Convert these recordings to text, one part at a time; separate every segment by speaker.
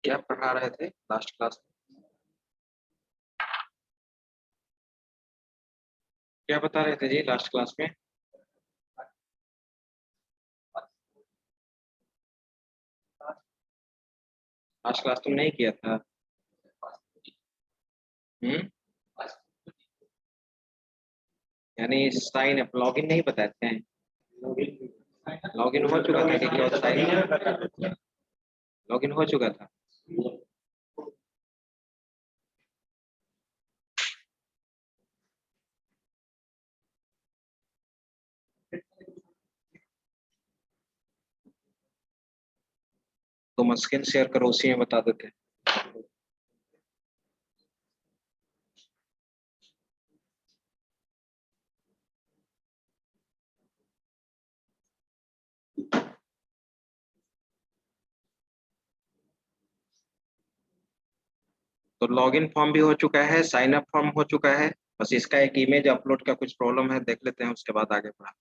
Speaker 1: क्या पढ़ा रहे थे लास्ट क्लास में? क्या बता रहे थे जी लास्ट क्लास में? लास्ट क्लास तुम नहीं किया था? हम्म। यानी साइन अप लॉगिन नहीं बताते हैं? लॉगिन हो चुका था कि केवल साइन? लॉगिन हो चुका था। तुम स्क्रीन शेयर करो, उसी में बता देते हैं। तो लॉगिन फॉर्म भी हो चुका है, साइन अप फॉर्म हो चुका है। बस इसका एक इमेज अपलोड का कुछ प्रॉब्लम है, देख लेते हैं, उसके बाद आगे बढ़ा।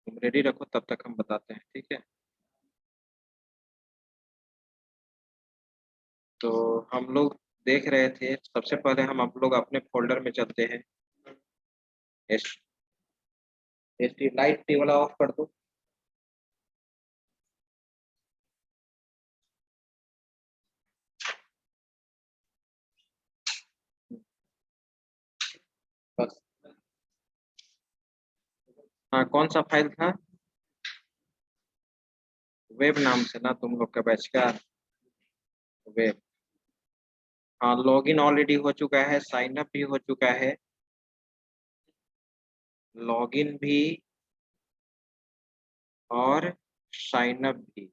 Speaker 1: तुम रेडी रखो, तब तक हम बताते हैं, ठीक है? तो हम लोग देख रहे थे, सबसे पहले हम लोग अपने फोल्डर में चलते हैं। S S T light table of कर दो। बस। हाँ, कौन सा फाइल था? वेब नाम से ना तुम लोग का बैच का? वेब। हाँ, लॉगिन ऑलरेडी हो चुका है, साइन अप भी हो चुका है। लॉगिन भी और साइन अप भी।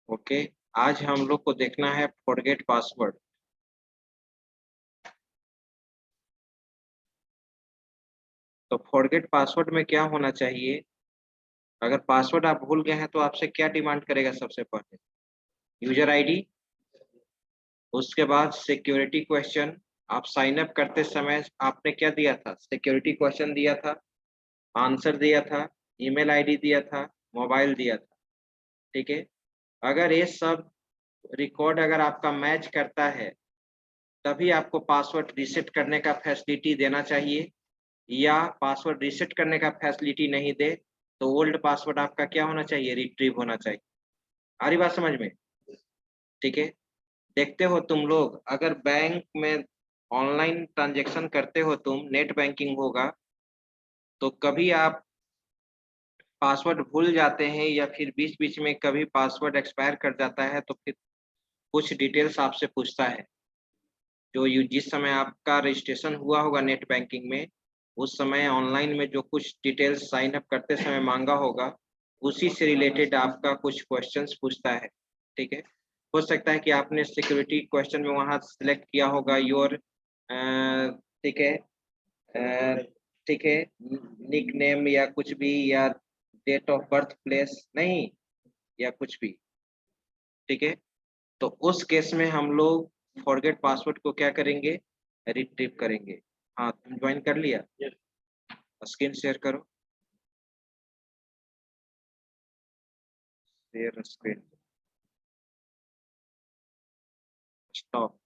Speaker 1: ओके। आज हम लोग को देखना है फॉरगेट पासवर्ड। तो फॉरगेट पासवर्ड में क्या होना चाहिए? अगर पासवर्ड आप भूल गए हैं तो आपसे क्या डिमांड करेगा सबसे पहले? User ID. उसके बाद सिक्योरिटी क्वेश्चन। आप साइन अप करते समय आपने क्या दिया था? सिक्योरिटी क्वेश्चन दिया था, आंसर दिया था, ईमेल आईडी दिया था, मोबाइल दिया था। ठीक है। अगर ये सब रिकॉर्ड अगर आपका मैच करता है, तभी आपको पासवर्ड रीसेट करने का फैसिलिटी देना चाहिए। या पासवर्ड रीसेट करने का फैसिलिटी नहीं दे तो ओल्ड पासवर्ड आपका क्या होना चाहिए? रिट्रीव होना चाहिए। आ रही बात समझ में? ठीक है। देखते हो तुम लोग, अगर बैंक में ऑनलाइन ट्रांजैक्शन करते हो, तुम नेट बैंकिंग होगा, तो कभी आप पासवर्ड भूल जाते हैं या फिर बीच बीच में कभी पासवर्ड एक्सपायर कर जाता है, तो फिर कुछ डिटेल्स आपसे पूछता है। जिस समय आपका रजिस्ट्रेशन हुआ होगा नेट बैंकिंग में, उस समय ऑनलाइन में जो कुछ डिटेल्स साइन अप करते समय मांगा होगा, उसी से रिलेटेड आपका कुछ क्वेश्चंस पूछता है। ठीक है। हो सकता है कि आपने सिक्योरिटी क्वेश्चन में वहाँ सिलेक्ट किया होगा योर, ठीक है, अ, ठीक है, निक नेम या कुछ भी, या डेट ऑफ बर्थ प्लेस नहीं, या कुछ भी। ठीक है। तो उस केस में हम लोग फॉरगेट पासवर्ड को क्या करेंगे? रिट्रीव करेंगे। हाँ, तुम ज्वाइन कर लिया? स्क्रीन शेयर करो। Share screen. स्टॉप।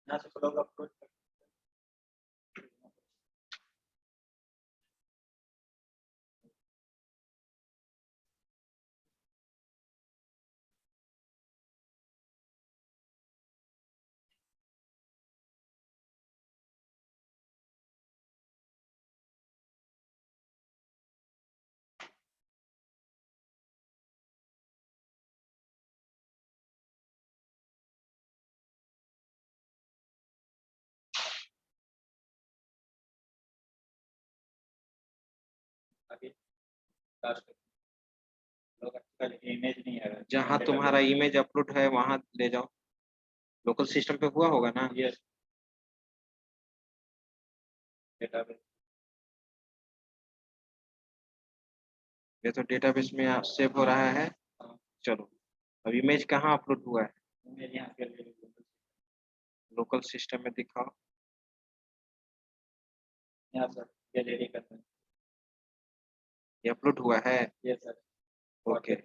Speaker 1: यहाँ से खोलोगे
Speaker 2: इमेज नहीं आ रहा।
Speaker 1: जहाँ तुम्हारा इमेज अपलोड है वहां ले जाओ। लोकल सिस्टम पे हुआ होगा ना?
Speaker 2: Yes, database.
Speaker 1: ये तो डेटाबेस में सेव हो रहा है। चलो, अब इमेज कहाँ अपलोड हुआ है?
Speaker 2: इमेज यहाँ पे
Speaker 1: लोकल सिस्टम में दिखाओ।
Speaker 2: यहाँ सर गैलरी का सर।
Speaker 1: ये अपलोड हुआ है।
Speaker 2: Yes sir.
Speaker 1: ओके।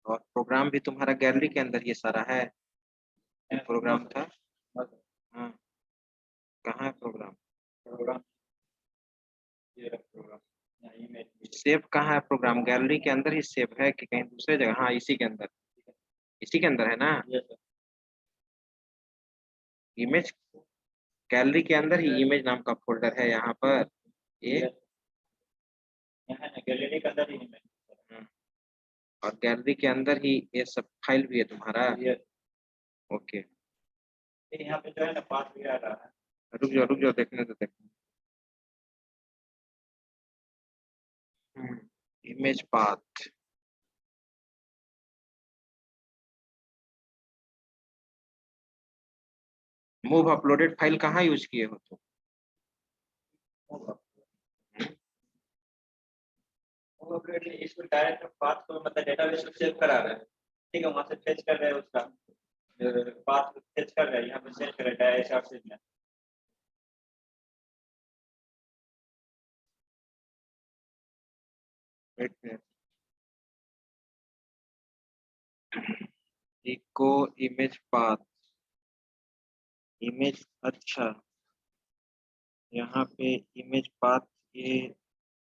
Speaker 1: और प्रोग्राम भी तुम्हारा गैलरी के अंदर ये सारा है? ये प्रोग्राम था। हाँ, कहाँ है प्रोग्राम?
Speaker 2: प्रोग्राम ये रहा प्रोग्राम। यहाँ इमेज
Speaker 1: सेव कहाँ है प्रोग्राम? गैलरी के अंदर ही सेव है कि कहीं दूसरे जगह? हाँ, इसी के अंदर। इसी के अंदर है ना?
Speaker 2: Yes sir.
Speaker 1: इमेज गैलरी के अंदर ही इमेज नाम का फोल्डर है यहाँ पर। ये
Speaker 2: यहाँ ना गैलरी के अंदर ही इमेज।
Speaker 1: और गैलरी के अंदर ही ये सब फाइल भी है तुम्हारा।
Speaker 2: यस।
Speaker 1: ओके,
Speaker 2: यहाँ पे जो है ना पाथ भी आ रहा है।
Speaker 1: रुक जाओ देखने तो देखने। Image path. Move uploaded file कहाँ यूज किए हो तुम?
Speaker 2: इसको डायरेक्ट पाथ को मतलब डेटाबेस में सेव करा रहा है। ठीक है, वहां से फेच कर रहे हैं उसका पाथ फेच कर रहे हैं, यहाँ पे सेव कर रहा है ऐसा में।
Speaker 1: Eco image path. इमेज, अच्छा, यहाँ पे इमेज पाथ ये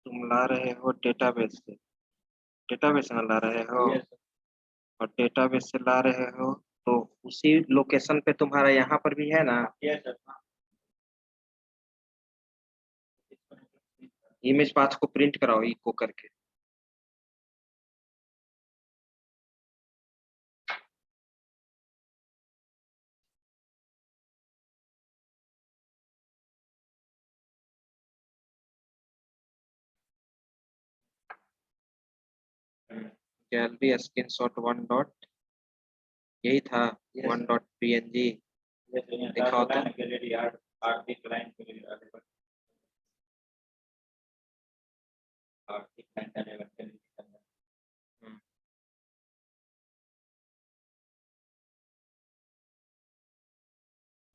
Speaker 1: तुम ला रहे हो डेटाबेस से। डेटाबेस में ला रहे हो?
Speaker 2: यस
Speaker 1: और डेटाबेस से ला रहे हो तो उसी लोकेशन पे तुम्हारा यहाँ पर भी है ना?
Speaker 2: Yes sir.
Speaker 1: इमेज पाथ को प्रिंट कराओ इको करके। गैलरी स्क्रीनशॉट 1 डॉट, यही था। 1 डॉट png दिखाओ तो।
Speaker 2: गैलरी आर्ट क्लाइंट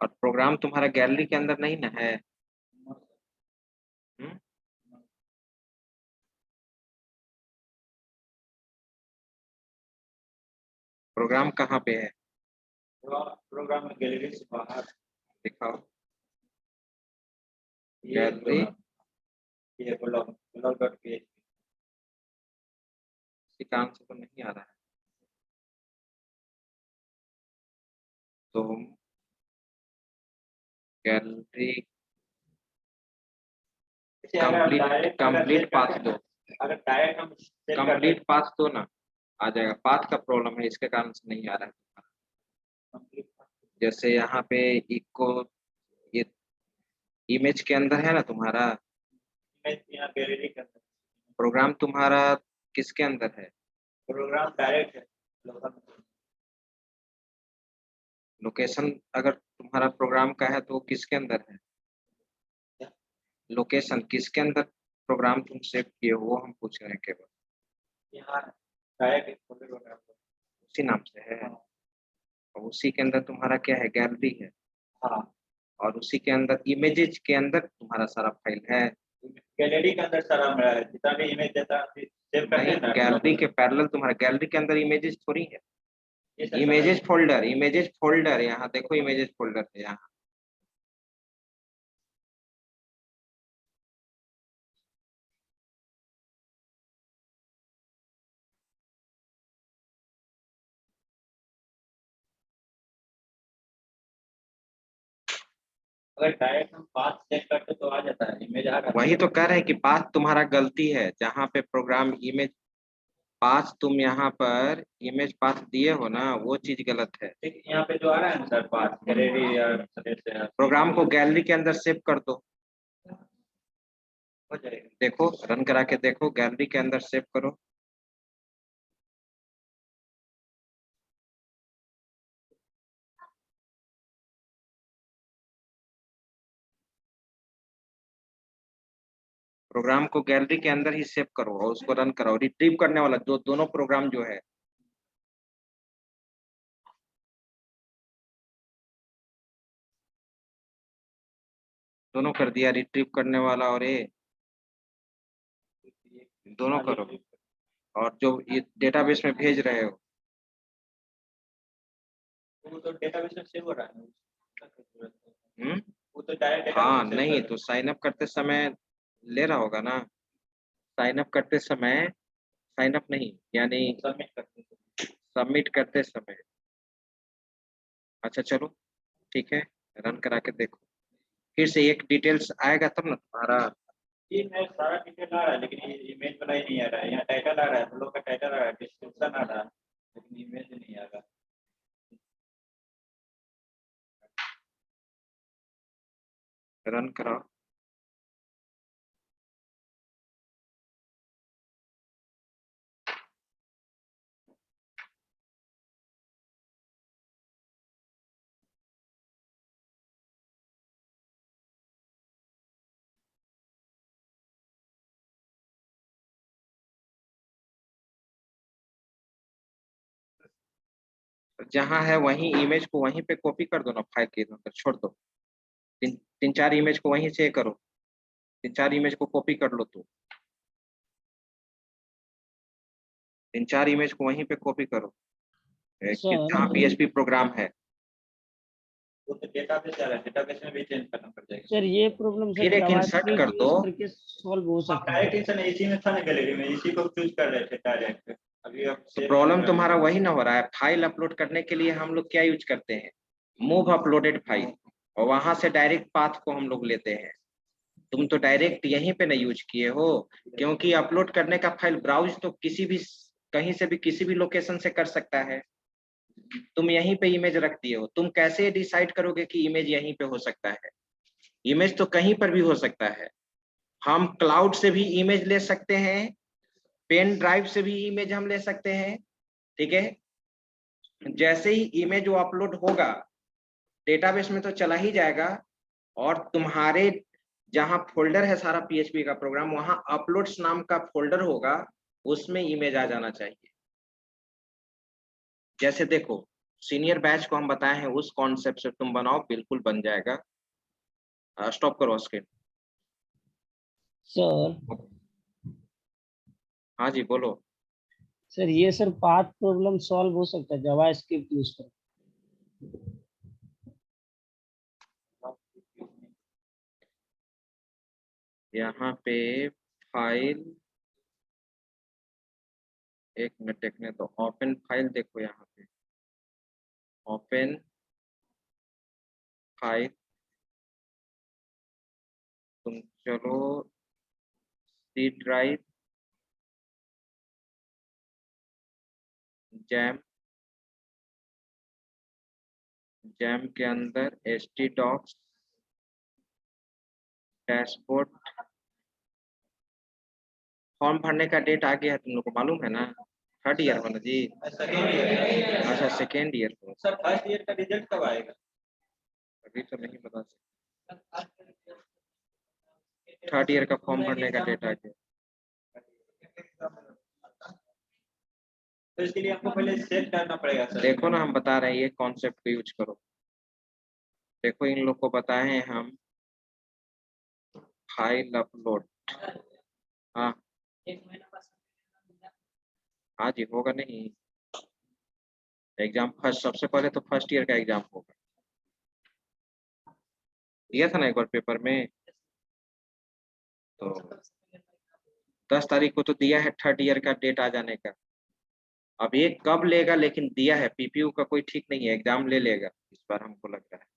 Speaker 1: और प्रोग्राम तुम्हारा गैलरी के अंदर नहीं ना है? हम्म? प्रोग्राम कहाँ पे है?
Speaker 2: प्रोग्राम में गैलरी से बाहर
Speaker 1: दिखाओ।
Speaker 2: ये
Speaker 1: गैलरी,
Speaker 2: ये ब्लॉग डॉट पीएचपी।
Speaker 1: इसी काम से तो नहीं आ रहा है। तो गैलरी कंप्लीट पाथ दो।
Speaker 2: अगर डायरेक्ट हम
Speaker 1: कंप्लीट पाथ दो ना, आ जाएगा। पाथ का प्रॉब्लम है, इसके कारण से नहीं आ रहा है तुम्हारा। जैसे यहाँ पे इको ये इमेज के अंदर है ना तुम्हारा
Speaker 2: गैलरी के अंदर
Speaker 1: प्रोग्राम, तुम्हारा किसके अंदर है?
Speaker 2: प्रोग्राम डायरेक्ट है
Speaker 1: लोकेशन अगर तुम्हारा प्रोग्राम का है तो किसके अंदर है? लोकेशन किसके अंदर प्रोग्राम तुम सेव किए हो वो हम पूछ रहे हैं केवल।
Speaker 2: यहाँ डायरेक्ट
Speaker 1: उसी नाम से है। और उसी के अंदर तुम्हारा क्या है? गैलरी है।
Speaker 2: हाँ,
Speaker 1: और उसी के अंदर इमेजेस के अंदर तुम्हारा सारा फाइल है।
Speaker 2: गैलरी के अंदर सारा मेरा है, जितना भी इमेज देता सेव करते हैं ना।
Speaker 1: गैलरी के पैरेलल तुम्हारा गैलरी के अंदर इमेजेस थोड़ी है। इमेजेस फोल्डर यहाँ देखो, इमेजेस फोल्डर है यहाँ।
Speaker 2: अगर डायरेक्ट हम पाथ चेक करते तो आ जाता है, इमेज आ जाता है।
Speaker 1: वही तो कह रहे हैं कि पाथ तुम्हारा गलती है। जहाँ पे प्रोग्राम इमेज पाथ तुम यहाँ पर इमेज पाथ दिए हो ना, वो चीज गलत है।
Speaker 2: ठीक, यहाँ पे जो आ रहा है ना सर पाथ गैलरी या
Speaker 1: प्रोग्राम को गैलरी के अंदर सेव कर दो।
Speaker 2: हो जाएगा।
Speaker 1: देखो, रन करा के देखो, गैलरी के अंदर सेव करो। प्रोग्राम को गैलरी के अंदर ही सेव करो और उसको रन कराओ। रिट्रीव करने वाला दोनों प्रोग्राम जो है, दोनों कर दिया, रिट्रीव करने वाला और ये दोनों करो। और जो ये डेटाबेस में भेज रहे हो,
Speaker 2: वो तो डेटाबेस में सेव हो रहा है। वो तो डायरेक्ट
Speaker 1: हाँ
Speaker 2: डेटाबेस में
Speaker 1: नहीं, तो साइन अप करते समय ले रहा होगा ना। साइन अप करते समय, साइन अप नहीं यानी
Speaker 2: सबमिट करते हैं।
Speaker 1: सबमिट करते समय। अच्छा चलो ठीक है, रन करा के देखो। फिर से एक डिटेल्स आएगा तब ना तुम्हारा।
Speaker 2: ये मैं सारा डिटेल आ रहा है, लेकिन ये इमेज वाला ही नहीं आ रहा है। यहाँ टाइटल आ रहा है, हम लोग का टाइटल आ रहा है, डिस्क्रिप्शन आ रहा है, लेकिन इमेज नहीं आ रहा।
Speaker 1: रन कराओ। जहाँ है वहीं इमेज को वहीं पे कॉपी कर दो ना, फाइल के अंदर छोड़ दो। तीन चार इमेज को वहीं से करो, 3-4 इमेज को कॉपी कर लो। तो 3-4 इमेज को वहीं पे कॉपी करो, जहाँ
Speaker 3: सर
Speaker 1: पीएचपी प्रोग्राम है।
Speaker 2: वो तो डेटाबेस आ रहा है, डेटाबेस में भी चेंज करना पड़ जाएगा।
Speaker 3: सर ये प्रॉब्लम
Speaker 1: फिर
Speaker 3: सर
Speaker 1: एक इंसर्ट कर
Speaker 3: जावास्क्रिप्ट
Speaker 1: दो।
Speaker 3: यूज करके सॉल्व हो
Speaker 2: आप
Speaker 3: सकता है।
Speaker 2: डायरेक्ट इंसान इसी में था ना, गैलरी में इसी को चूज कर रहे थे डायरेक्ट। अभी अब
Speaker 1: तो प्रॉब्लम तुम्हारा वही ना हो रहा है। फाइल अपलोड करने के लिए हम लोग क्या यूज करते हैं, मूव अपलोडेड फाइल, और वहां से डायरेक्ट पाथ को हम लोग लेते हैं। तुम तो डायरेक्ट यहीं पे ना यूज किए हो, क्योंकि अपलोड करने का फाइल ब्राउज तो किसी भी कहीं से भी किसी भी लोकेशन से कर सकता है। तुम यहीं पे इमेज रख दिए हो, तुम कैसे डिसाइड करोगे कि इमेज यहीं पे हो सकता है? इमेज तो कहीं पर भी हो सकता है। हम क्लाउड से भी इमेज ले सकते हैं, पेन ड्राइव से भी इमेज हम ले सकते हैं। ठीक है, जैसे ही इमेज वो अपलोड होगा डेटाबेस में तो चला ही जाएगा, और तुम्हारे जहां फोल्डर है सारा पीएचपी का प्रोग्राम, वहां अपलोड्स नाम का फोल्डर होगा, उसमें इमेज आ जाना चाहिए। जैसे देखो, सीनियर बैच को हम बताए हैं, उस कॉन्सेप्ट से तुम बनाओ, बिल्कुल बन जाएगा। स्टॉप करो स्क्रीन।
Speaker 3: सर
Speaker 1: हाँ जी बोलो।
Speaker 3: सर ये सर पाथ प्रॉब्लम सॉल्व हो सकता है जावास्क्रिप्ट यूज करके।
Speaker 1: यहाँ पे फाइल, एक मिनट देखने तो, ओपन फाइल देखो यहाँ पे, ओपन फाइल। तुम चलो सी ड्राइव, जैम, जैम के अंदर htdocs डैशबोर्ड। फॉर्म भरने का डेट आ गया है, तुम लोग को मालूम है ना? 3rd ईयर हो ना जी?
Speaker 2: Second year.
Speaker 1: अच्छा 2nd ईयर हो।
Speaker 2: सर फर्स्ट ईयर का रिजल्ट कब आएगा?
Speaker 1: अभी तो नहीं बता सकते। 3rd ईयर का फॉर्म भरने का डेट आ गया।
Speaker 2: तो इसके लिए आपको पहले सेट करना पड़ेगा सर।
Speaker 1: देखो ना, हम बता रहे हैं ये कॉन्सेप्ट को यूज करो। देखो इन लोग को बताए हैं हम, फाइल अपलोड। हाँ हाँ जी, होगा नहीं एग्जाम। फर्स्ट, सबसे पहले तो फर्स्ट ईयर का एग्जाम होगा। दिया था ना एक बार पेपर में, तो 10 तारीख को तो दिया है 3rd ईयर का डेट आ जाने का। अब ये कब लेगा, लेकिन दिया है। पीपीयू का कोई ठीक नहीं है, एग्जाम ले लेगा इस बार, हमको लग रहा है।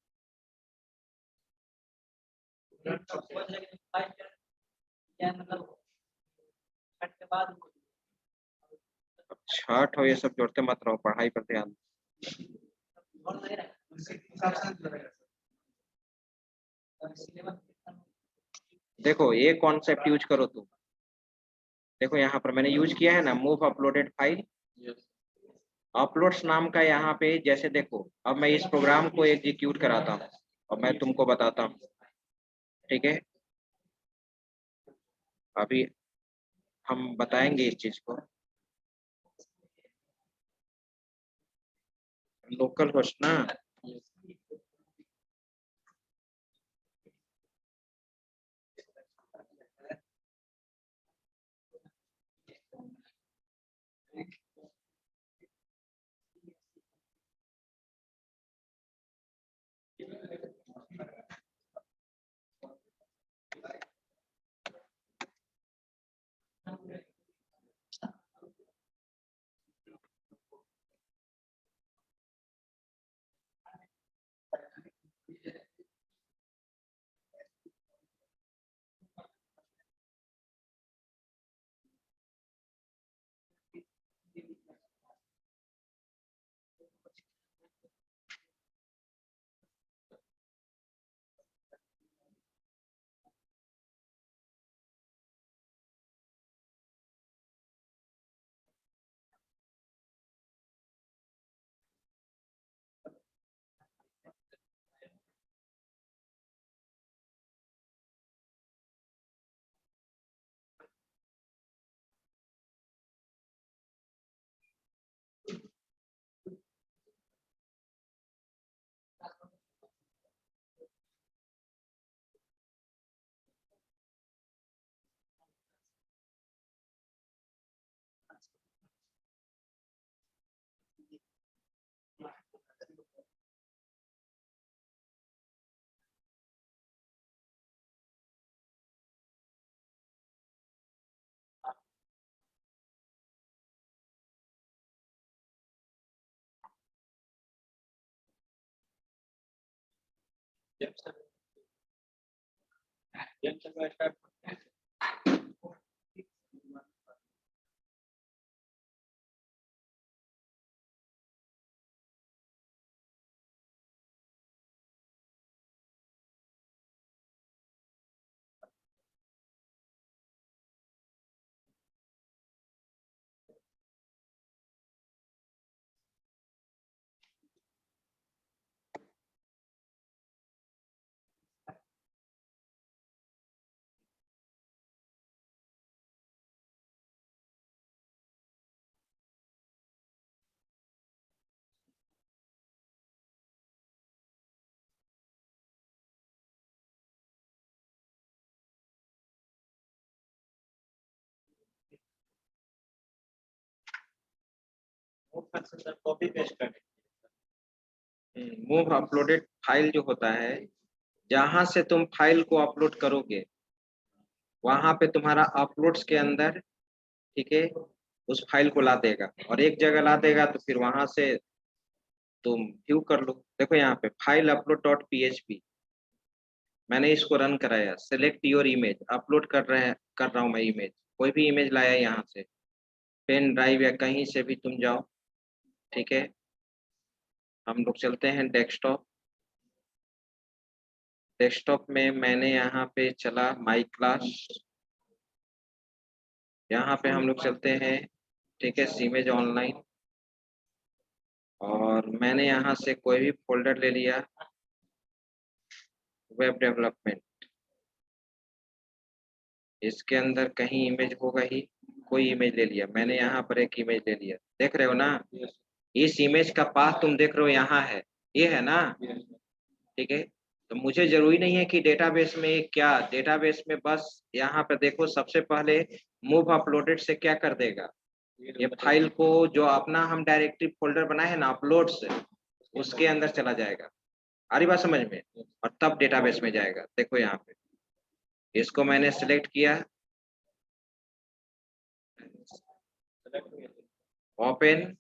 Speaker 1: अब छठ हो, ये सब जोड़ते मत रहो, पढ़ाई पर ध्यान दो। देखो ये कॉन्सेप्ट यूज करो तुम। देखो यहाँ पर मैंने यूज किया है ना, मूव अपलोडेड फाइल। अपलोड्स नाम का यहाँ पे जैसे देखो, अब मैं इस प्रोग्राम को एग्जीक्यूट कराता हूँ और मैं तुमको बताता हूँ, ठीक है। अभी हम बताएंगे इस चीज को। लोकल होस्ट ना,
Speaker 2: कॉपी पेस्ट करने।
Speaker 1: मूव अपलोडेड फाइल जो होता है, जहां से तुम फाइल को अपलोड करोगे वहां पे तुम्हारा अपलोड्स के अंदर, ठीक है, उस फाइल को ला देगा और एक जगह ला देगा तो फिर वहां से तुम व्यू कर लो। देखो यहाँ पे फाइल अपलोड डॉट php, मैंने इसको रन कराया। सेलेक्ट योर इमेज, अपलोड कर रहा हूँ मैं इमेज, कोई भी इमेज लाया यहाँ से, पेन ड्राइव या कहीं से भी तुम जाओ, ठीक है। हम लोग चलते हैं डेस्कटॉप। डेस्कटॉप में मैंने यहाँ पे चला माई क्लास, यहाँ पे हम लोग चलते हैं, ठीक है, सीमेज ऑनलाइन, और मैंने यहाँ से कोई भी फोल्डर ले लिया, वेब डेवलपमेंट, इसके अंदर कहीं इमेज होगा ही, कोई इमेज ले लिया मैंने, यहाँ पर एक इमेज ले लिया, देख रहे हो ना। इस इमेज का पाथ तुम देख रहे हो यहाँ है, ये है ना, ठीक है। तो मुझे जरूरी नहीं है कि डेटाबेस में क्या, डेटाबेस में बस यहाँ पर देखो सबसे पहले मूव अपलोडेड से क्या कर देगा, ये फाइल को जो अपना हम डायरेक्टरी फोल्डर बनाए है ना अपलोड से, उसके अंदर चला जाएगा। आ रही बात समझ में, और तब डेटाबेस में जाएगा। देखो यहाँ पे इसको मैंने सिलेक्ट किया, ओपन,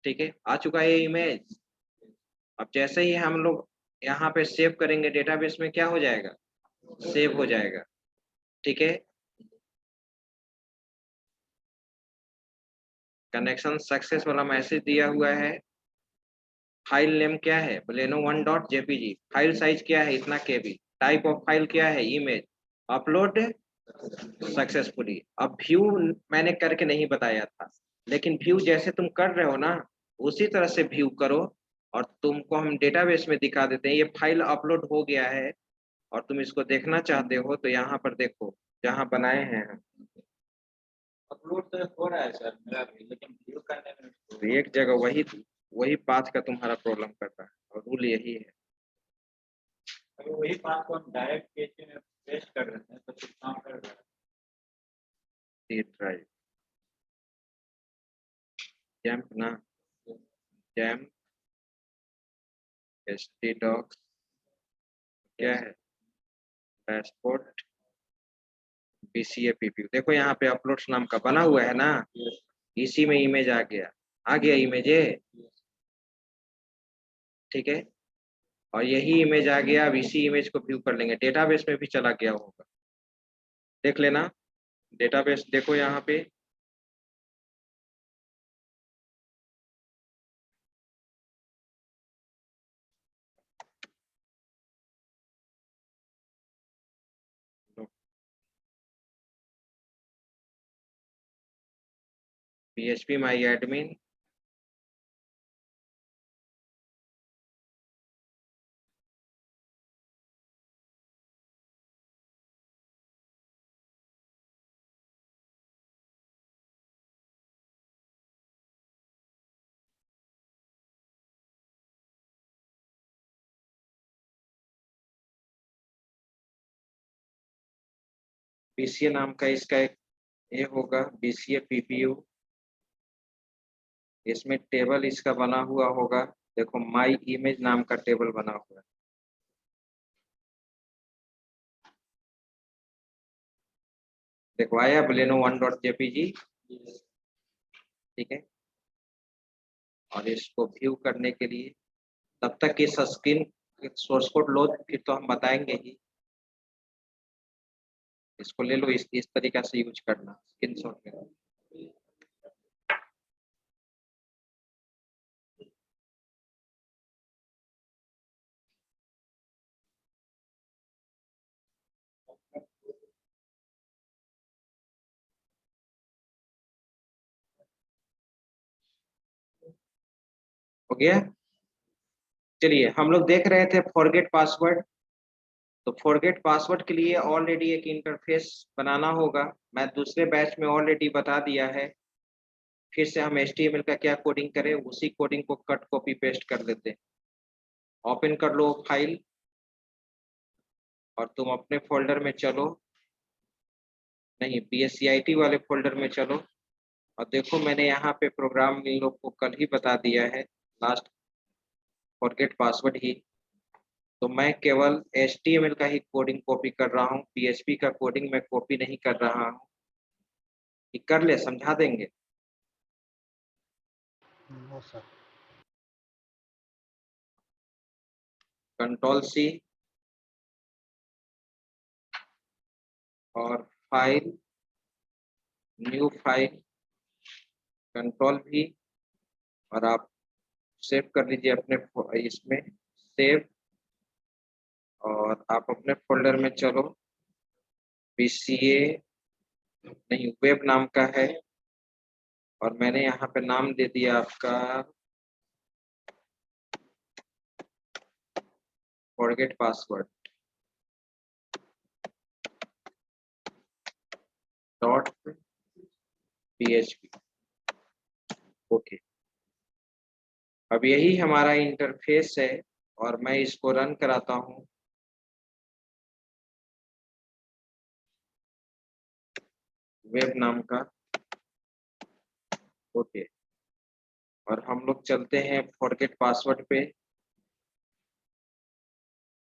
Speaker 1: ठीक है, आ चुका है ये इमेज। अब जैसे ही हम लोग यहाँ पे सेव करेंगे डेटाबेस में, क्या हो जाएगा, सेव हो जाएगा, ठीक है। कनेक्शन सक्सेस वाला मैसेज दिया हुआ है, फाइल नेम क्या है, Baleno 1.jpg, फाइल साइज क्या है, इतना KB, टाइप ऑफ फाइल क्या है, इमेज, अपलोड सक्सेसफुली। अब व्यू मैंने करके नहीं बताया था, लेकिन व्यू जैसे तुम कर रहे हो ना, उसी तरह से व्यू करो, और तुमको हम डेटाबेस में दिखा देते हैं ये फाइल अपलोड हो गया है, और तुम इसको देखना चाहते हो तो यहाँ पर देखो जहाँ बनाए हैं हम।
Speaker 2: अपलोड तो हो रहा है सर मेरा भी, लेकिन व्यू करने में
Speaker 1: तो एक जगह वही पाथ का तुम्हारा प्रॉब्लम कर रहा है, और रूल यही है।
Speaker 2: अगर वही बात को हम डायरेक्ट पेज में पेस्ट कर देते हैं तो कुछ काम कर रहा है।
Speaker 1: ड्राइव जैम्प ना, जैम्प htdocs क्या है, डैशबोर्ड BCA PPU, देखो यहाँ पे अपलोड्स नाम का बना हुआ है ना, इसी में इमेज आ गया इमेज है, ठीक है, और यही इमेज आ गया। अब इसी इमेज को व्यू कर लेंगे, डेटाबेस में भी चला गया होगा, देख लेना डेटाबेस, देखो यहाँ पे PHP माई एडमिन, BCA नाम का इसका एक ये होगा, BCA PPU, इसमें टेबल इसका बना हुआ होगा, देखो माई इमेज नाम का टेबल बना हुआ है, देखो आया Baleno 1.jpg, ठीक है, और इसको व्यू करने के लिए तब तक इस स्क्रीन सोर्स कोड लोड फिर तो हम बताएंगे ही, इसको ले लो, इस तरीका से यूज करना, स्क्रीनशॉट में। हो गया, चलिए हम लोग देख रहे थे फॉरगेट पासवर्ड, तो फॉरगेट पासवर्ड के लिए ऑलरेडी एक इंटरफेस बनाना होगा, मैं दूसरे बैच में ऑलरेडी बता दिया है, फिर से हम HTML का क्या कोडिंग करें, उसी कोडिंग को कट कॉपी पेस्ट कर लेते हैं। ओपन कर लो फाइल, और तुम अपने फोल्डर में चलो, नहीं PSCIT वाले फोल्डर में चलो, और देखो मैंने यहाँ पे प्रोग्राम इन लोग को कल ही बता दिया है, लास्ट फॉरगेट पासवर्ड ही, तो मैं केवल HTML का ही कोडिंग कॉपी कर रहा हूँ, PHP का कोडिंग मैं कॉपी नहीं कर रहा हूँ, कि कर ले समझा देंगे।
Speaker 3: No sir.
Speaker 1: Ctrl+C और फाइल, न्यू फाइल, Ctrl+V, और आप सेव कर लीजिए अपने इसमें, सेव, और आप अपने फोल्डर में चलो, BCA नहीं वेब नाम का है, और मैंने यहाँ पे नाम दे दिया आपका फॉरगेट पासवर्ड .php, ओके। अब यही हमारा इंटरफेस है, और मैं इसको रन कराता हूँ, वेब नाम का, ओके, और हम लोग चलते हैं फॉरगेट पासवर्ड पे,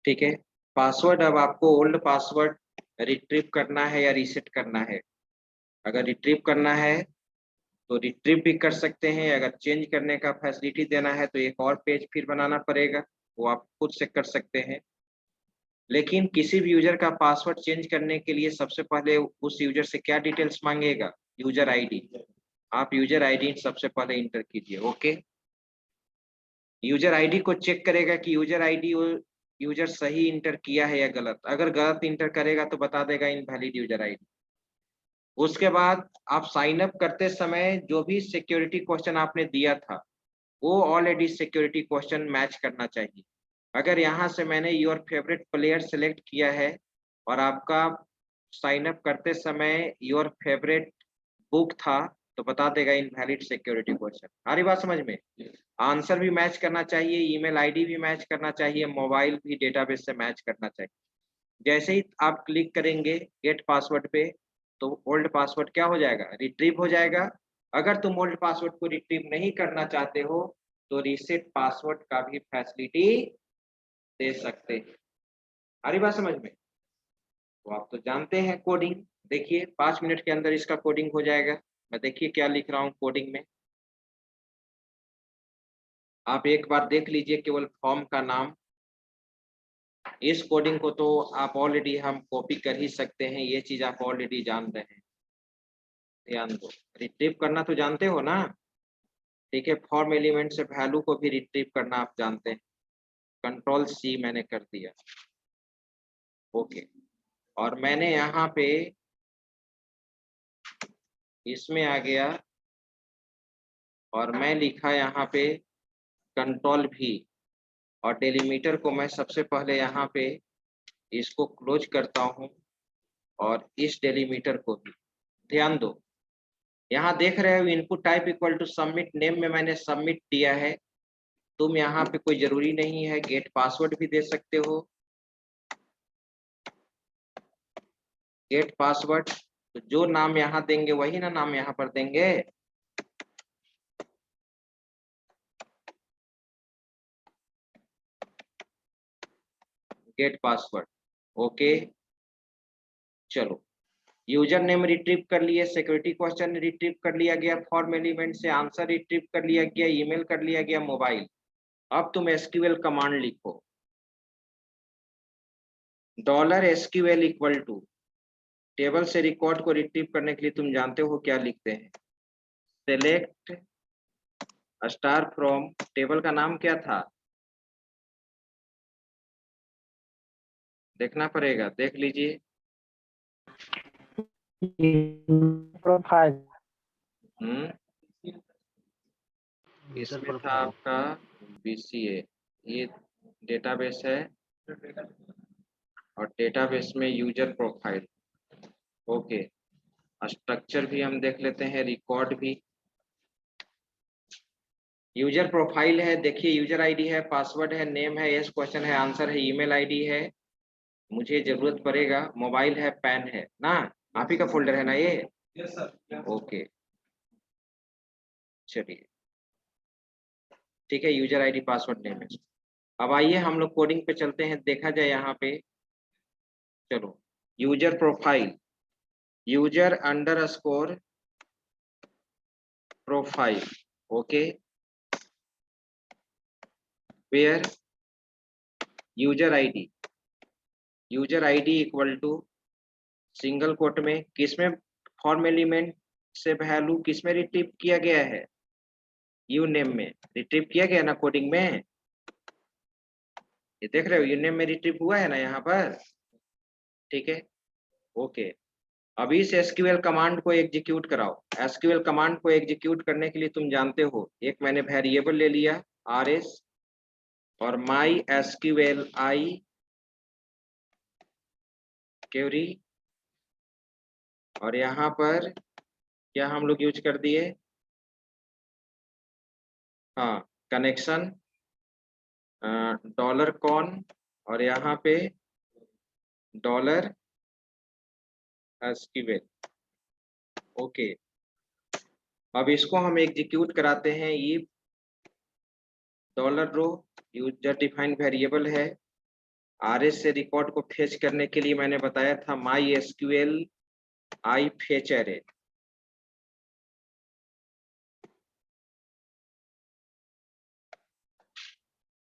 Speaker 1: ठीक है। पासवर्ड अब आपको ओल्ड पासवर्ड रिट्रीव करना है या रीसेट करना है, अगर रिट्रीव करना है तो रिट्रीव भी कर सकते हैं, अगर चेंज करने का फैसिलिटी देना है तो एक और पेज फिर बनाना पड़ेगा, वो आप खुद से कर सकते हैं। लेकिन किसी भी यूजर का पासवर्ड चेंज करने के लिए सबसे पहले उस यूजर से क्या डिटेल्स मांगेगा, यूजर आईडी, आप यूजर आईडी सबसे पहले इंटर कीजिए, ओके। यूजर आईडी को चेक करेगा कि यूजर आईडी यूजर सही इंटर किया है या गलत। अगर गलत इंटर करेगा तो बता देगा इनवैलिड यूजर आईडी। उसके बाद आप साइन अप करते समय जो भी सिक्योरिटी क्वेश्चन आपने दिया था वो ऑलरेडी सिक्योरिटी क्वेश्चन मैच करना चाहिए। अगर यहाँ से मैंने योर फेवरेट प्लेयर सेलेक्ट किया है और आपका साइन अप करते समय योर फेवरेट बुक था तो बता देगा इनवैलिड सिक्योरिटी क्वेश्चन। आ रही बात समझ में? आंसर भी मैच करना चाहिए, ईमेल आईडी भी मैच करना चाहिए, मोबाइल भी डेटाबेस से मैच करना चाहिए। जैसे ही आप क्लिक करेंगे गेट पासवर्ड पे तो ओल्ड पासवर्ड क्या हो जाएगा? रिट्रीव हो जाएगा। अगर तुम ओल्ड पासवर्ड को रिट्रीव नहीं करना चाहते हो तो रीसेट पासवर्ड का भी फैसिलिटी दे सकते हैं। आ रही बात समझ में? तो आप तो जानते हैं कोडिंग। देखिए 5 मिनट के अंदर इसका कोडिंग हो जाएगा। मैं देखिए क्या लिख रहा हूँ कोडिंग में, आप एक बार देख लीजिए केवल फॉर्म का नाम। इस कोडिंग को तो आप ऑलरेडी हम कॉपी कर ही सकते हैं, ये चीज आप ऑलरेडी जान रहे हैं। ध्यान दो, रिट्रीव करना तो जानते हो ना? ठीक है, फॉर्म एलिमेंट से वैल्यू को भी रिट्रीव करना आप जानते हैं। कंट्रोल सी मैंने कर दिया, ओके। और मैंने यहाँ पे इसमें आ गया और मैं लिखा यहाँ पे कंट्रोल भी, और डेलीमीटर को मैं सबसे पहले यहाँ पे इसको क्लोज करता हूँ और इस डेलीमीटर को भी। ध्यान दो, यहाँ देख रहे हो input type equal to submit name में मैंने सबमिट दिया है। तुम यहाँ पे कोई जरूरी नहीं है, गेट पासवर्ड भी दे सकते हो। गेट पासवर्ड तो जो नाम यहाँ देंगे वही ना नाम यहाँ पर देंगे। Gate password, okay. चलो, यूजर नेम रिट्रीव कर लिए, सिक्योरिटी क्वेश्चन रिट्रीव कर लिया गया, फॉर्म एलिमेंट से आंसर रिट्रीव कर लिया गया, ईमेल कर लिया गया, मोबाइल। अब तुम एसक्यूएल कमांड लिखो, $SQL इक्वल टू टेबल से रिकॉर्ड को रिट्रीव करने के लिए तुम जानते हो क्या लिखते हैं? सेलेक्ट स्टार फ्रॉम, टेबल का नाम क्या था? देखना पड़ेगा, देख लीजिए।
Speaker 3: प्रोफाइल।
Speaker 1: इसमें था आपका BCA, ये डेटाबेस है और डेटाबेस में यूजर प्रोफाइल, ओके। स्ट्रक्चर भी हम देख लेते हैं, रिकॉर्ड भी। यूजर प्रोफाइल है, देखिए यूजर आईडी है, पासवर्ड है, नेम है, यस क्वेश्चन है, आंसर है, ईमेल आईडी है, मुझे जरूरत पड़ेगा, मोबाइल है, पैन है ना, आप ही का फोल्डर है ना ये?
Speaker 2: Yes sir.
Speaker 1: ओके, चलिए ठीक है, यूजर आईडी पासवर्ड नेम है। अब आइए हम लोग कोडिंग पे चलते हैं, देखा जाए यहाँ पे। चलो, user profile, user underscore profile, okay, where user ID equal to single quote में किसमें फॉर्म एलिमेंट से वैल्यू किसमें रिट्रीव किया गया है? यू नेम में रिट्रीव किया गया ना कोडिंग में, ये देख रहे हो यू नेम में रिट्रीव हुआ है ना यहाँ पर, ठीक है, ओके। अभी इस एसक्यूएल कमांड को एग्जीक्यूट कराओ। एसक्यूएल कमांड को एग्जीक्यूट करने के लिए तुम जानते हो, एक मैंने वेरिएबल ले लिया RS और माई एसक्यूएल आई क्वेरी, और यहाँ पर क्या हम लोग यूज कर दिए? हाँ, कनेक्शन $कॉन और यहाँ पे $SQL, ओके। अब इसको हम एग्जीक्यूट कराते हैं। ये $रो यूजर डिफाइंड वेरिएबल है, RS से रिकॉर्ड को फेच करने के लिए मैंने बताया था माई SQL आई फेच एरे,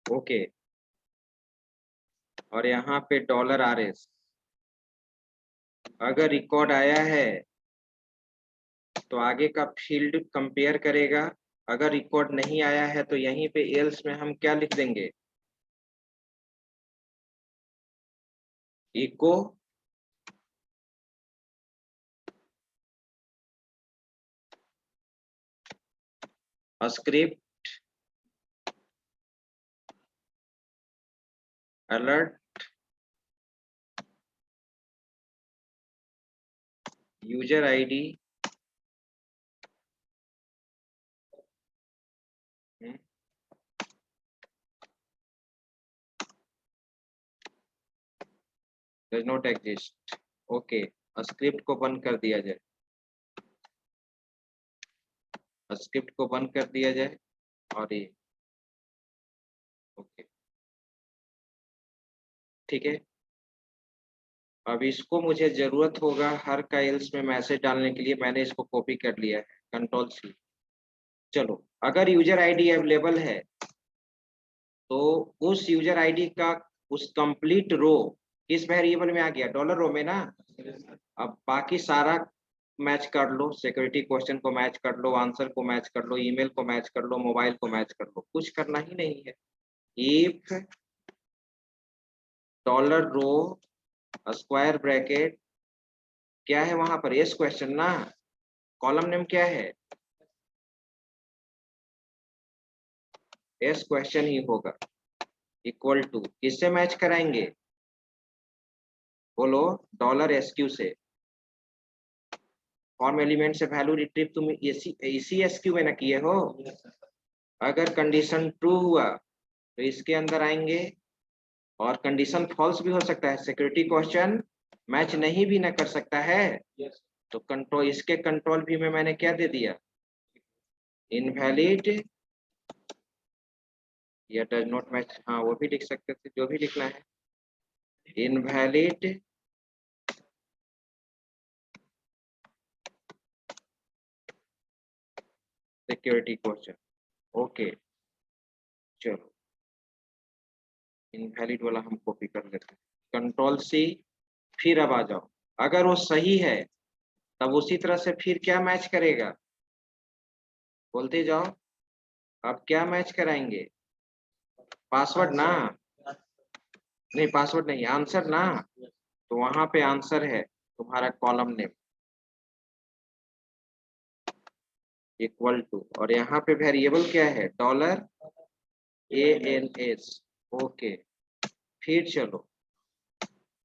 Speaker 1: ओके। और यहाँ पे $RS, अगर रिकॉर्ड आया है तो आगे का फील्ड कंपेयर करेगा अगर रिकॉर्ड नहीं आया है तो यहीं पे एल्स में हम क्या लिख देंगे, echo script alert user ID does not exist. Okay, script को बंद कर दिया जाए, स्क्रिप्ट को बंद कर दिया जाए और ये ओके ठीक है। अब इसको मुझे जरूरत होगा हर का एल्स में मैसेज डालने के लिए, मैंने इसको कॉपी कर लिया है, कंट्रोल सी। चलो, अगर यूजर आईडी अवेलेबल है तो उस यूजर आईडी का उस कंप्लीट रो किस वेरिएबल में आ गया, डॉलर रो में ना। अब बाकी सारा मैच कर लो, सिक्योरिटी क्वेश्चन को मैच कर लो, आंसर को मैच कर लो, ईमेल को मैच कर लो, मोबाइल को मैच कर लो, कुछ करना ही नहीं है। If dollar row square bracket क्या है वहां पर, एस क्वेश्चन ना, कॉलम नेम क्या है, एस क्वेश्चन ही होगा, इक्वल टू किससे मैच कराएंगे, बोलो, डॉलर एसक्यू से। फॉर्म एलिमेंट से वैल्यू रिट्रीव तुम इसी एसक्यू में ना किए हो। अगर कंडीशन ट्रू हुआ तो इसके अंदर आएंगे, और कंडीशन फॉल्स भी हो सकता है, सिक्योरिटी क्वेश्चन मैच नहीं भी ना कर सकता है। तो कंट्रोल, इसके कंट्रोल भी में मैंने क्या दे दिया, इनवैलिड या डज नॉट मैच, हाँ वो भी लिख सकते थे, जो भी लिखना है, इनवैलिड सिक्योरिटी क्वेश्चन। ओके चलो, इनवैलिड वाला हम कॉपी कर लेते हैं, कंट्रोल सी। फिर अब आ जाओ, अगर वो सही है तब उसी तरह से फिर क्या मैच करेगा, बोलते जाओ। अब क्या मैच कराएंगे, पासवर्ड ना, नहीं पासवर्ड नहीं, आंसर ना। तो वहां पे आंसर है तुम्हारा कॉलम नेम इक्वल टू, और यहाँ पे वेरिएबल क्या है, डॉलर ANS। ओके, फिर चलो,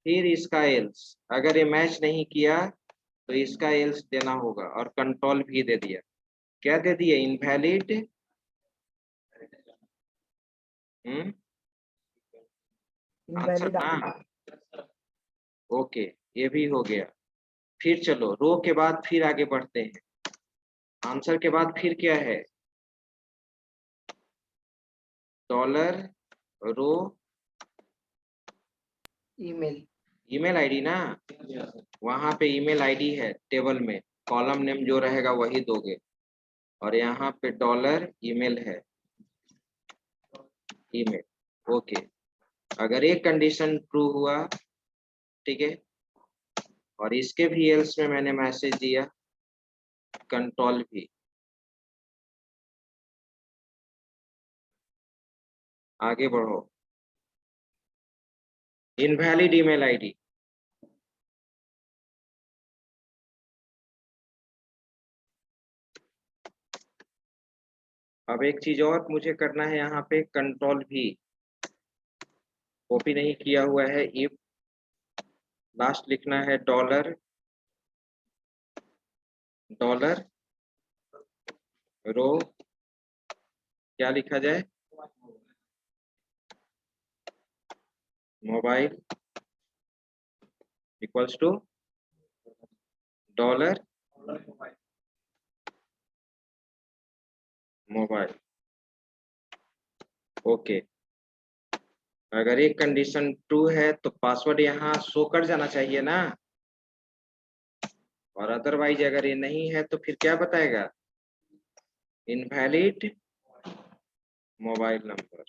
Speaker 1: फिर इसका एल्स, अगर ये मैच नहीं किया तो इसका एल्स देना होगा, और कंट्रोल भी दे दिया, क्या दे दिया, इनवैलिड आंसर
Speaker 4: इनवैलिड
Speaker 1: ना। ओके, ये भी हो गया। फिर चलो, रो के बाद फिर आगे बढ़ते हैं, आंसर के बाद फिर क्या है, डॉलर रो
Speaker 4: ईमेल
Speaker 1: ईमेल आईडी ना, वहां पे ईमेल आईडी है टेबल में, कॉलम नेम जो रहेगा वही दोगे, और यहाँ पे डॉलर ईमेल है, ईमेल। ओके, अगर एक कंडीशन ट्रू हुआ, ठीक है, और इसके भी एल्स में मैंने मैसेज दिया, कंट्रोल भी, आगे बढ़ो, इनवैलिड ईमेल आईडी, अब एक चीज और मुझे करना है, यहाँ पे कंट्रोल भी कॉपी नहीं किया हुआ है, इफ लास्ट लिखना है डॉलर, डॉलर रो क्या लिखा जाए, mobile equals to dollar mobile. Okay, अगर एक कंडीशन ट्रू है तो पासवर्ड यहाँ शो कर जाना चाहिए ना, और अदरवाइज अगर ये नहीं है तो फिर क्या बताएगा, इनवैलिड मोबाइल नंबर।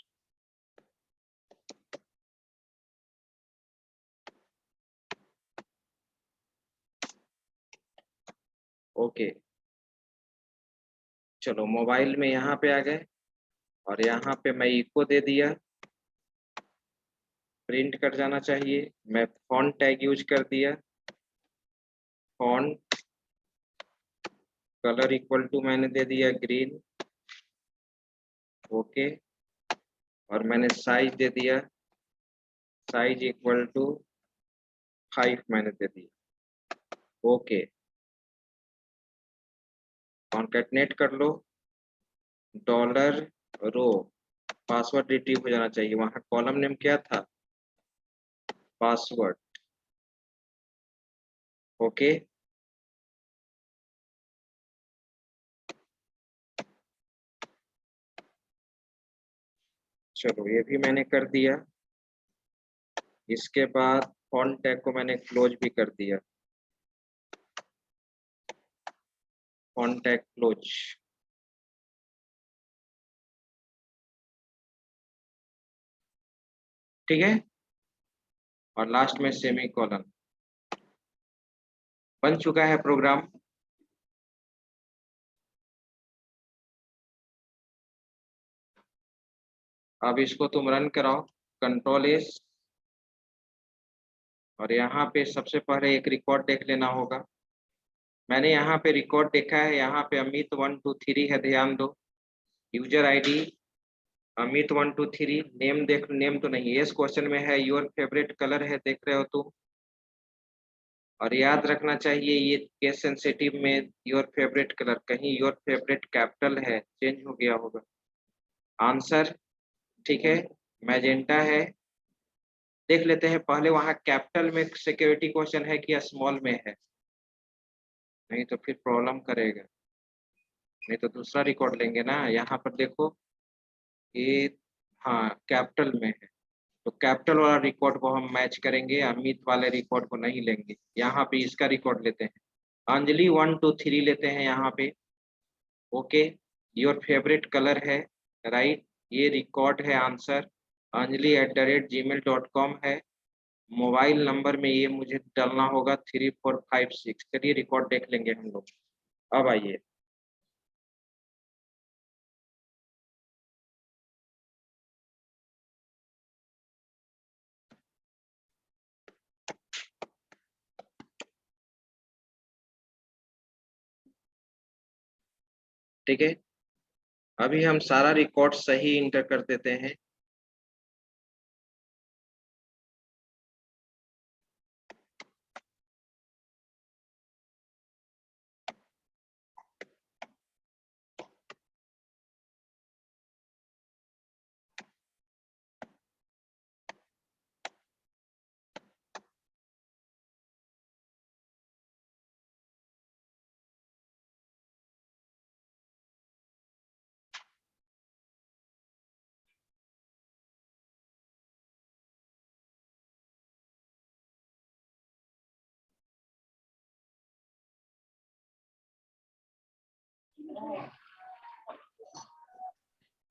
Speaker 1: ओके चलो मोबाइल में यहाँ पे आ गए और यहाँ पे मैं इको दे दिया, प्रिंट कर जाना चाहिए। मैं फॉन्ट टैग यूज कर दिया, फॉन्ट कलर इक्वल टू मैंने दे दिया ग्रीन, ओके। और मैंने साइज दे दिया, साइज इक्वल टू 5 मैंने दे दिया, ओके। कॉन्केटनेट कर लो, डॉलर रो, पासवर्ड रिट्रीव हो जाना चाहिए। वहां कॉलम नेम क्या था, पासवर्ड, ओके। चलो ये भी मैंने कर दिया। इसके बाद फॉन्ट टैग को मैंने क्लोज भी कर दिया, फॉन्ट टैग क्लोज, ठीक है। और लास्ट में सेमी कॉलन। बन चुका है प्रोग्राम। अब इसको तुम रन कराओ, कंट्रोल एस, और यहाँ पे सबसे पहले एक रिकॉर्ड देख लेना होगा। मैंने यहाँ पे रिकॉर्ड देखा है, यहाँ पे अमित 1 2 3 है, ध्यान दो। यूजर आईडी अमित 1 2 3, नेम देख, नेम तो नहीं, इस क्वेश्चन में है योर फेवरेट कलर है, देख रहे हो तुम। और याद रखना चाहिए ये केस सेंसिटिव में योर फेवरेट कलर, कहीं योर फेवरेट कैपिटल है, चेंज हो गया होगा। आंसर ठीक है, मैजेंटा है। देख लेते हैं पहले वहां कैपिटल में सिक्योरिटी क्वेश्चन है कि स्मॉल में है, नहीं तो फिर प्रॉब्लम करेगा। नहीं तो दूसरा रिकॉर्ड लेंगे ना। यहाँ पर देखो ये, हाँ कैपिटल में है, तो कैपिटल वाला रिकॉर्ड को हम मैच करेंगे, अमित वाले रिकॉर्ड को नहीं लेंगे। यहाँ पे इसका रिकॉर्ड लेते हैं, अंजलि 1 2 3 लेते हैं यहाँ पे, ओके। योर फेवरेट कलर है, राइट, ये रिकॉर्ड है आंसर। anjali@gmail.com है। मोबाइल नंबर में ये मुझे डालना होगा 3456। चलिए रिकॉर्ड देख लेंगे हम लोग। अब आइए, ठीक है। अभी हम सारा रिकॉर्ड सही इंटर कर देते हैं।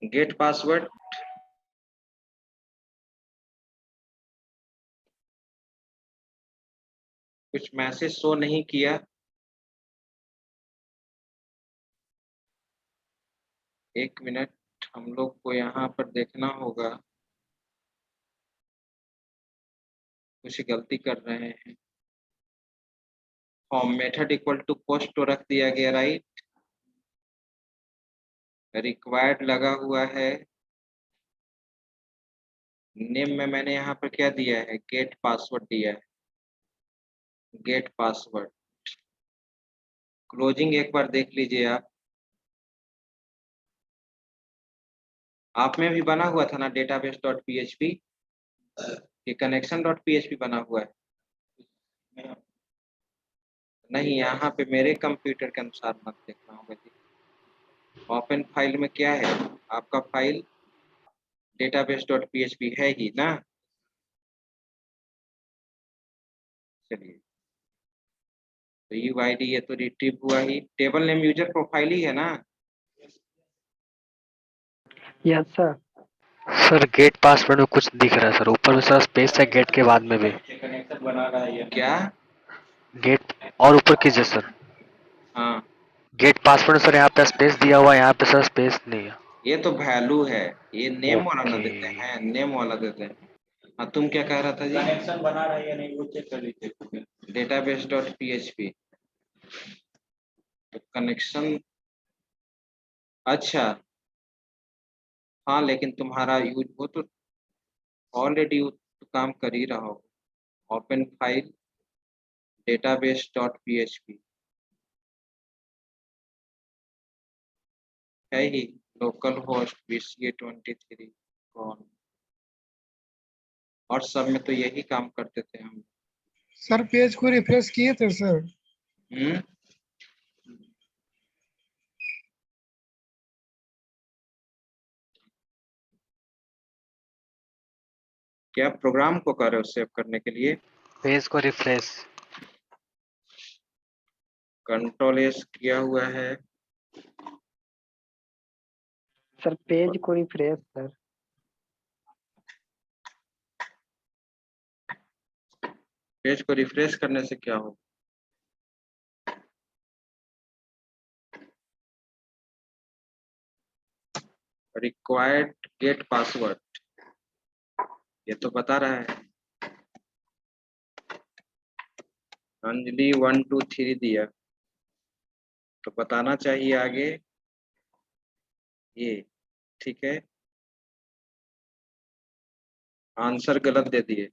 Speaker 1: गेट पासवर्ड, कुछ मैसेज शो नहीं किया, एक मिनट, हम लोग को यहाँ पर देखना होगा, कुछ गलती कर रहे हैं। Form method equal to post तो रख दिया गया, राइट, रिक्वायर्ड लगा हुआ है। नेम में मैंने यहाँ पर क्या दिया है, गेट पासवर्ड दिया है, गेट पासवर्ड। क्लोजिंग एक बार देख लीजिए आप में भी बना हुआ था ना डेटाबेस डॉट php, ये कनेक्शन डॉट php बना हुआ है। नहीं, यहाँ पे मेरे कंप्यूटर के अनुसार मत देखना होगा जी। ओपन फाइल में क्या है, आपका फाइल डेटाबेस डॉट php है ही ना। चलिए, तो UID ये तो रिट्रीव हुआ ही, टेबल नेम यूजर प्रोफाइल ही है ना।
Speaker 3: Yes sir.
Speaker 4: Sir gate password में कुछ दिख रहा है सर, ऊपर में सर स्पेस है गेट के बाद में भी।
Speaker 2: कनेक्शन बना रहा है ये।
Speaker 1: क्या,
Speaker 4: गेट और ऊपर कीजिए सर।
Speaker 1: हाँ
Speaker 4: गेट पासवर्ड सर यहाँ पे स्पेस दिया हुआ है, यहाँ पे सर स्पेस नहीं है।
Speaker 1: ये तो वैल्यू है, ये नेम वाला ना
Speaker 4: ओके।
Speaker 1: देते हैं, नेम वाला देते हैं। हाँ, तुम क्या कह रहा था जी?
Speaker 2: कनेक्शन बना रहा है या नहीं वो चेक कर लीजिए।
Speaker 1: डेटाबेस डॉट php, तो कनेक्शन, अच्छा हाँ, लेकिन तुम्हारा यूज वो तो ऑलरेडी काम कर ही रहा हो। Open file database dot php है ही, लोकल होस्ट VCA23 कौन, और सब में तो यही काम करते थे हम।
Speaker 5: सर पेज को रिफ्रेश किए थे सर।
Speaker 1: हम्म, क्या प्रोग्राम को कर रहे हो सेव करने के लिए?
Speaker 4: पेज को रिफ्रेश।
Speaker 1: कंट्रोल एस किया हुआ है,
Speaker 6: सर पेज को रिफ्रेश सर।
Speaker 1: पेज को रिफ्रेश करने से क्या हो? रिक्वायर्ड गेट पासवर्ड, ये तो बता रहा है। अंजलि 1 2 3 दिया, तो बताना चाहिए आगे ये, ठीक है। आंसर गलत दे दिए,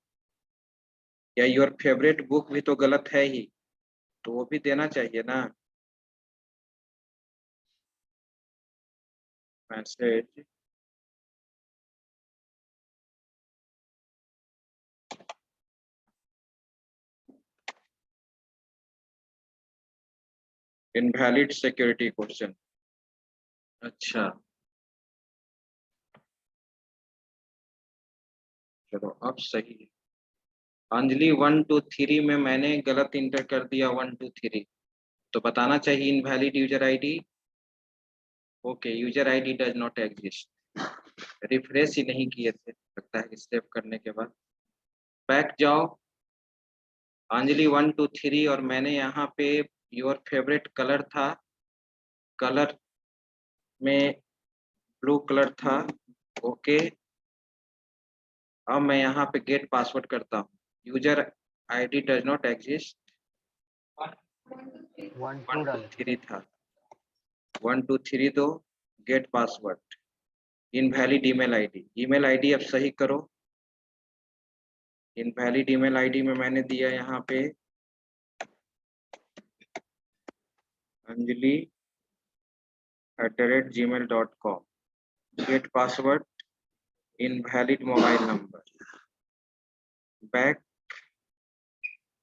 Speaker 1: या योर फेवरेट बुक भी तो गलत है ही, तो वो भी देना चाहिए ना। मैसेज इनवैलिड सिक्योरिटी क्वेश्चन, अच्छा चलो अब सही है। अंजलि 1 2 3 में मैंने गलत इंटर कर दिया 1 2 3, तो बताना चाहिए invalid user ID. Okay, user ID does not exist, refresh ही नहीं किए थे लगता है सेव करने के बाद। बैक जाओ, अंजलि 1 2 3, और मैंने यहाँ पे योर फेवरेट कलर था, कलर में ब्लू कलर था। ओके, अब मैं यहाँ पे गेट पासवर्ड करता हूँ, user ID does not exist,
Speaker 4: 1 2
Speaker 1: 1 2
Speaker 4: डाले।
Speaker 1: 3 था, 1 2 3 दो, gate password, invalid email ID अब सही करो। इनवैलिड ईमेल आईडी में मैंने दिया यहाँ पे Anjali @gmail.com, gate password invalid mobile number, back,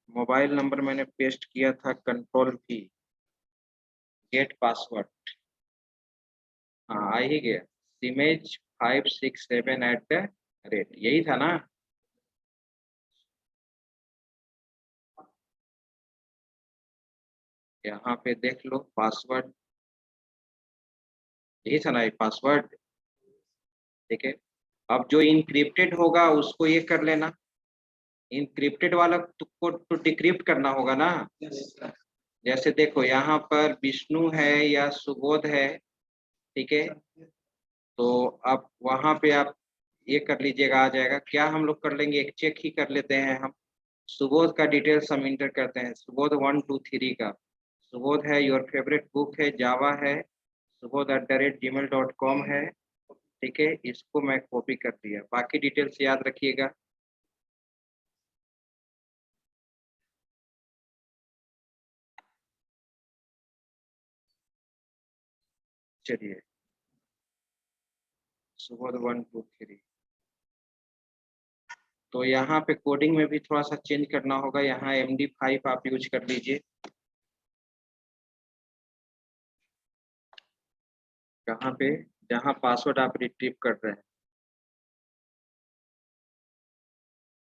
Speaker 1: mobile number मैंने पेस्ट किया था कंट्रोल V, गेट पासवर्ड, हाँ आ ही गया, सिमेज 567 यही था ना। यहाँ पे देख लो पासवर्ड, यही था ना ये पासवर्ड, ठीक है। अब जो इनक्रिप्टेड होगा उसको ये कर लेना, इनक्रिप्टेड वाला को तो डिक्रिप्ट करना होगा ना। जैसे देखो यहाँ पर विष्णु है या सुबोध है, ठीक है, तो आप वहां पे आप ये कर लीजिएगा, आ जाएगा। क्या हम लोग कर लेंगे, एक चेक ही कर लेते हैं हम। सुबोध का डिटेल्स हम इंटर करते हैं, सुबोध 1 2 3 का, सुबोध है, योर फेवरेट बुक है जावा है, सुबोध @gmail.com है, ठीक है। इसको मैं कॉपी कर दिया, बाकी डिटेल्स याद रखिएगा। चलिए, सुबोध 1 2 3, तो यहाँ पे कोडिंग में भी थोड़ा सा चेंज करना होगा, यहाँ MD5 आप यूज कर लीजिए। कहाँ पे, जहाँ पासवर्ड आप रिट्रीव कर रहे हैं,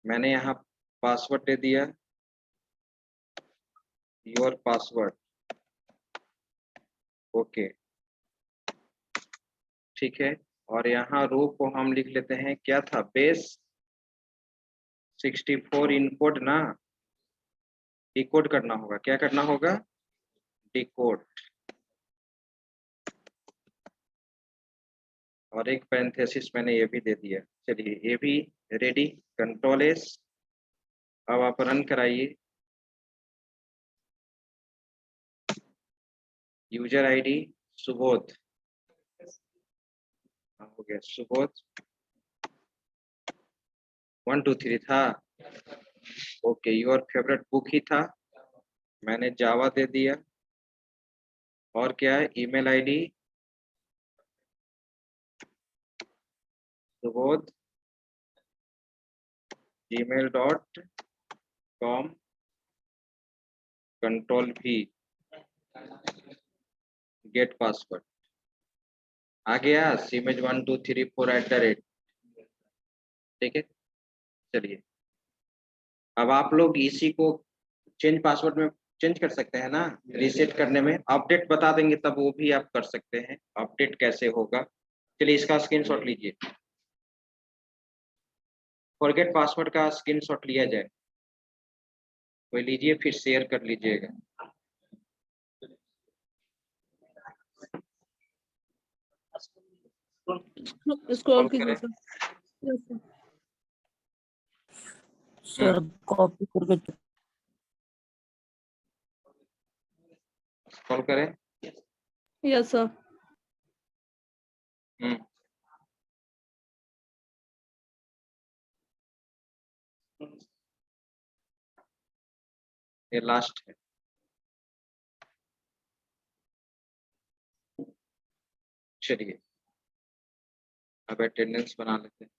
Speaker 1: मैंने यहाँ पासवर्ड दे दिया, योर पासवर्ड, ओके, ठीक है। और यहाँ रो को हम लिख लेते हैं, क्या था, बेस 64 इनकोड ना, डिकोड करना होगा, क्या करना होगा, डिकोड, और एक पैरेंथेसिस मैंने ये भी दे दिया। चलिए ये भी रेडी, कंट्रोल एस। अब आप रन कराइए। यूजर आईडी सुबोध, हो गया सुबोध 1 2 3 था। ओके, योर फेवरेट बुक ही था, मैंने जावा दे दिया। और क्या है, email ID Subodh gmail.com, control भी, गेट पासवर्ड आ गया, सीमेज 1 2 3 4 @। ठीक है, चलिए अब आप लोग इसी को चेंज पासवर्ड में चेंज कर सकते हैं ना, रीसेट करने में अपडेट बता देंगे तब वो भी आप कर सकते हैं। अपडेट कैसे होगा, चलिए इसका स्क्रीनशॉट लीजिए। फॉरगेट पासवर्ड का स्क्रीनशॉट लिया जाए, कोई लीजिए फिर शेयर कर लीजिएगा।
Speaker 7: स्क्रॉल
Speaker 1: करें।
Speaker 7: कीजिए sir. Yes sir. Sir copy करके
Speaker 1: कॉल करें।
Speaker 7: Yes sir.
Speaker 1: हम्म, ये लास्ट है। चलिए अब अटेंडेंस बना लेते हैं।